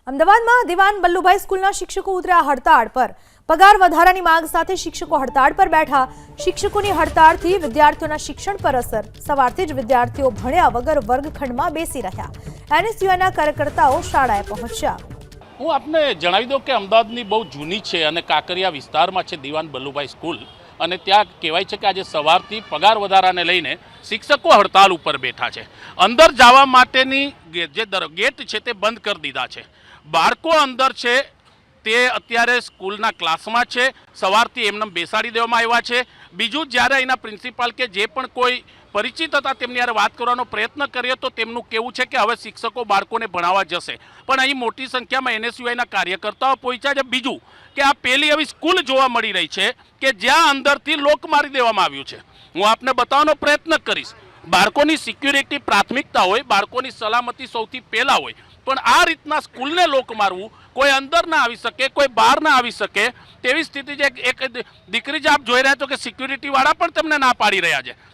અમદાવાદમાં દિવાન બલ્લુભાઈ સ્કૂલના શિક્ષકો ઉતર્યા હડતાળ પર। પગાર વધારાની માંગ સાથે શિક્ષકો હડતાળ પર બેઠા। શિક્ષકોની હડતાળથી વિદ્યાર્થીઓના શિક્ષણ પર અસર। સવારથી જ વિદ્યાર્થીઓ ભણ્યા વગર વર્ગખંડમાં બેસી રહ્યા। એનએસયુઆઈના કાર્યકર્તાઓ શાળાએ પહોંચ્યા। હું આપને જણાવી દઉં કે અમદાવાદની બહુ જૂની છે અને કાંકરિયા વિસ્તારમાં છે દિવાન બલ્લુભાઈ સ્કૂલ, અને ત્યાં કહેવાય છે કે આજે સવારથી પગાર વધારાને લઈને શિક્ષકો હડતાલ ઉપર બેઠા છે। અંદર જવા માટેની જે ગેટ છે તે બંધ કરી દીધા છે। બાળકો અંદર છે તે અત્યારે સ્કૂલના ક્લાસમાં છે, સવારથી એમને બેસાડી દેવામાં આવ્યા છે। બીજું, જ્યારે અહીંના પ્રિન્સિપાલ કે જે પણ કોઈ પરિચિત હતા તેમની યારે વાત કરવાનો પ્રયત્ન કર્યો તો તેમનું કહેવું છે કે હવે શિક્ષકો બાળકોને ભણાવવા જશે, પણ અહીં મોટી સંખ્યામાં એનએસયુઆઈના કાર્યકર્તાઓ પહોંચ્યા છે। બીજું કે આ પહેલી એવી સ્કૂલ જોવા મળી રહી છે કે જ્યાં અંદરથી લોક મારી દેવામાં આવ્યું છે। હું આપને બતાવવાનો પ્રયત્ન કરીશ। બાળકોની સિક્યુરિટી પ્રાથમિકતા હોય, બાળકોની સલામતી સૌથી પહેલાં હોય, પણ આ રીતના સ્કૂલને લોક મારવું, કોઈ અંદર ના આવી શકે, કોઈ બહાર ના આવી શકે તેવી સ્થિતિ છે। એક દીકરી જે આપ જોઈ રહ્યા છો કે સિક્યુરિટીવાળા પણ તેમને ના પાડી રહ્યા છે।